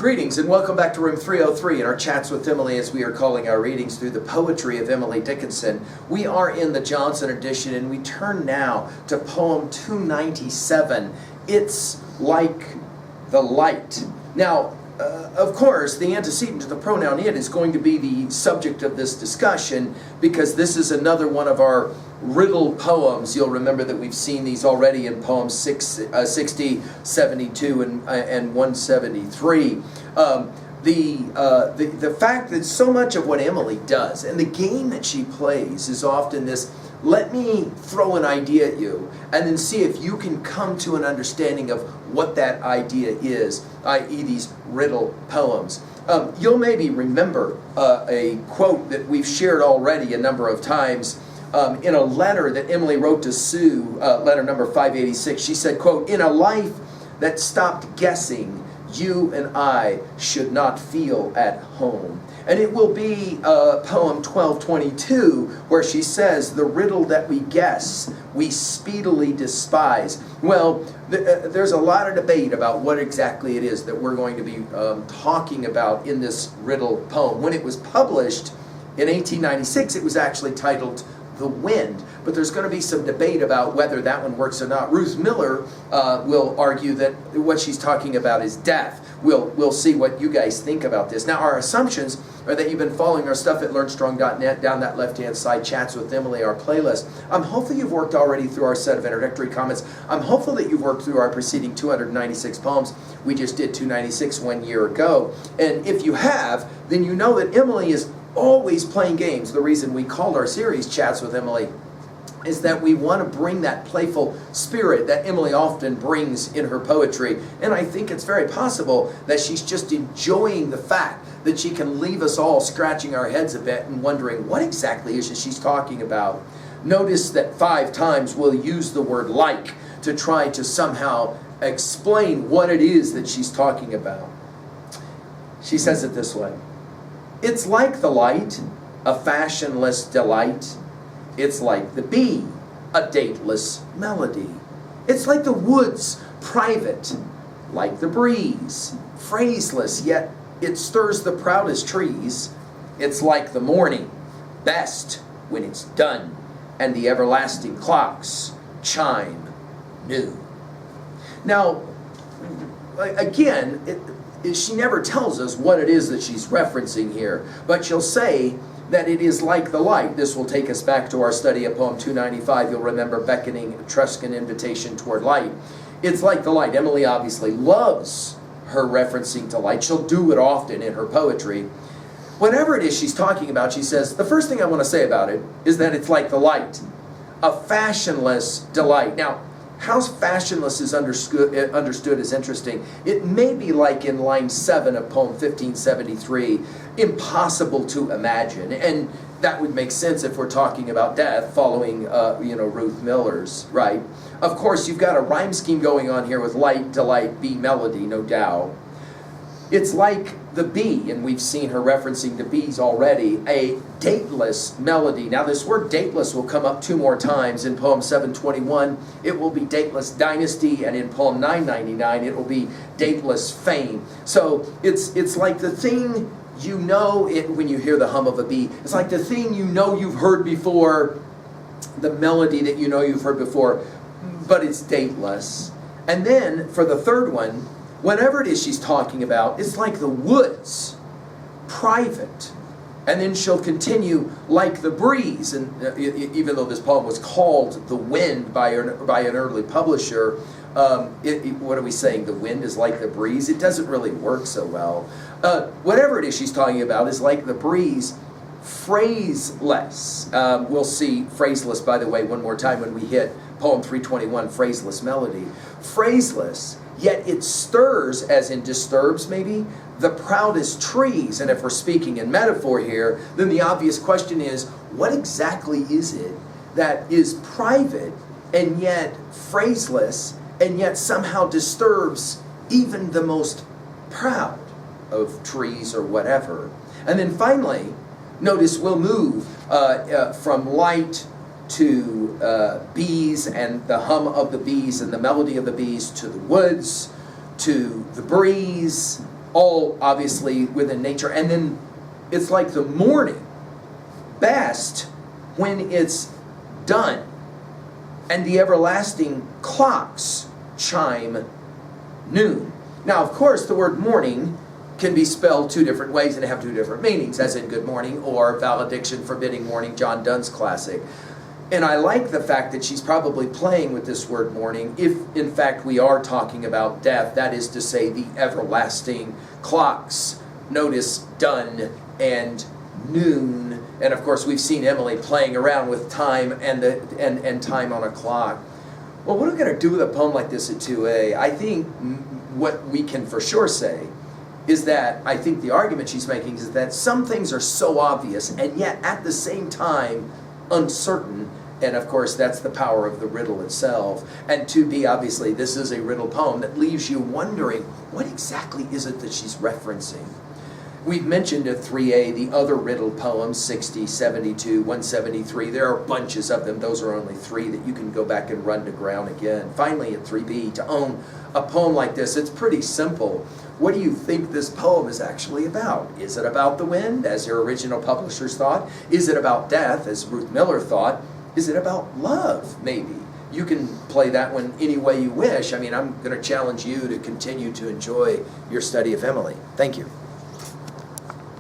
Greetings and welcome back to room 303 in our chats with Emily, as we are calling our readings through the poetry of Emily Dickinson. We are in the Johnson edition, and we turn now to poem 297. It's like the light. Now, of course, the antecedent to the pronoun it is going to be the subject of this discussion, because this is another one of our riddle poems. You'll remember that we've seen these already in poems 60, 72, and 173. The fact that so much of what Emily does and the game that she plays is often this: let me throw an idea at you and then see if you can come to an understanding of what that idea is, i.e. these riddle poems. You'll maybe remember a quote that we've shared already a number of times in a letter that Emily wrote to Sue, letter number 586. She said, quote, "In a life that stopped guessing, you and I should not feel at home." And it will be poem 1222, where she says, "The riddle that we guess, we speedily despise." Well, there's a lot of debate about what exactly it is that we're going to be talking about in this riddle poem. When it was published in 1896, it was actually titled "The Wind," but there's going to be some debate about whether that one works or not. Ruth Miller will argue that what she's talking about is death. We'll see what you guys think about this. Now, our assumptions are that you've been following our stuff at learnstrong.net, down that left-hand side, Chats with Emily, our playlist. I'm hopeful you've worked already through our set of introductory comments. I'm hopeful that you've worked through our preceding 296 poems. We just did 296 1 year ago. And if you have, then you know that Emily is always playing games. The reason we called our series Chats with Emily is that we want to bring that playful spirit that Emily often brings in her poetry. And I think it's very possible that she's just enjoying the fact that she can leave us all scratching our heads a bit and wondering what exactly is it she's talking about. Notice that 5 times we'll use the word "like" to try to somehow explain what it is that she's talking about. She says it this way: "It's like the light, a fashionless delight. It's like the bee, a dateless melody. It's like the woods, private, like the breeze, phraseless, yet it stirs the proudest trees. It's like the morning, best when it's done, and the everlasting clocks chime new." Now, again, she never tells us what it is that she's referencing here, but she'll say that it is like the light. This will take us back to our study of poem 295. You'll remember beckoning Etruscan invitation toward light. It's like the light. Emily obviously loves her referencing to light. She'll do it often in her poetry. Whatever it is she's talking about, she says, the first thing I want to say about it is that it's like the light, a fashionless delight. Now, how fashionless is understood is interesting. It may be like in line 7 of poem 1573, impossible to imagine. And that would make sense if we're talking about death, following Ruth Miller's, right? Of course, you've got a rhyme scheme going on here with light, delight, bee, melody, no doubt. It's like the bee, and we've seen her referencing the bees already, a dateless melody. Now, this word dateless will come up 2 more times. In poem 721, it will be dateless dynasty, and in poem 999, it will be dateless fame. So it's like the thing you know it when you hear the hum of a bee. It's like the thing you know you've heard before, the melody that you know you've heard before, but it's dateless. And then for the third one, whatever it is she's talking about, it's like the woods, private. And then she'll continue, like the breeze. And even though this poem was called "The Wind" by an early publisher, what are we saying? The wind is like the breeze? It doesn't really work so well. Whatever it is she's talking about is like the breeze, phraseless. We'll see phraseless, by the way, one more time when we hit poem 321, phraseless melody. Phraseless, yet it stirs, as in disturbs maybe, the proudest trees. And if we're speaking in metaphor here, then the obvious question is, what exactly is it that is private and yet phraseless and yet somehow disturbs even the most proud of trees or whatever? And then finally, notice we'll move from light to bees and the hum of the bees and the melody of the bees, to the woods, to the breeze, all obviously within nature. And then it's like the morning, best when it's done, and the everlasting clocks chime noon. Now, of course, the word morning can be spelled two different ways and have two different meanings, as in good morning or valediction, forbidding morning, John Donne's classic. And I like the fact that she's probably playing with this word morning, if in fact we are talking about death, that is to say the everlasting clocks, notice done and noon. And of course we've seen Emily playing around with time and time on a clock. Well, what are we going to do with a poem like this at 2A? I think what we can for sure say is that I think the argument she's making is that some things are so obvious and yet at the same time uncertain. And of course, that's the power of the riddle itself. And 2B, obviously, this is a riddle poem that leaves you wondering, what exactly is it that she's referencing? We've mentioned at 3A the other riddle poems, 60, 72, 173. There are bunches of them. Those are only 3 that you can go back and run to ground again. Finally, at 3B, to own a poem like this, it's pretty simple. What do you think this poem is actually about? Is it about the wind, as your original publishers thought? Is it about death, as Ruth Miller thought? Is it about love, maybe? You can play that one any way you wish. I mean, I'm going to challenge you to continue to enjoy your study of Emily. Thank you.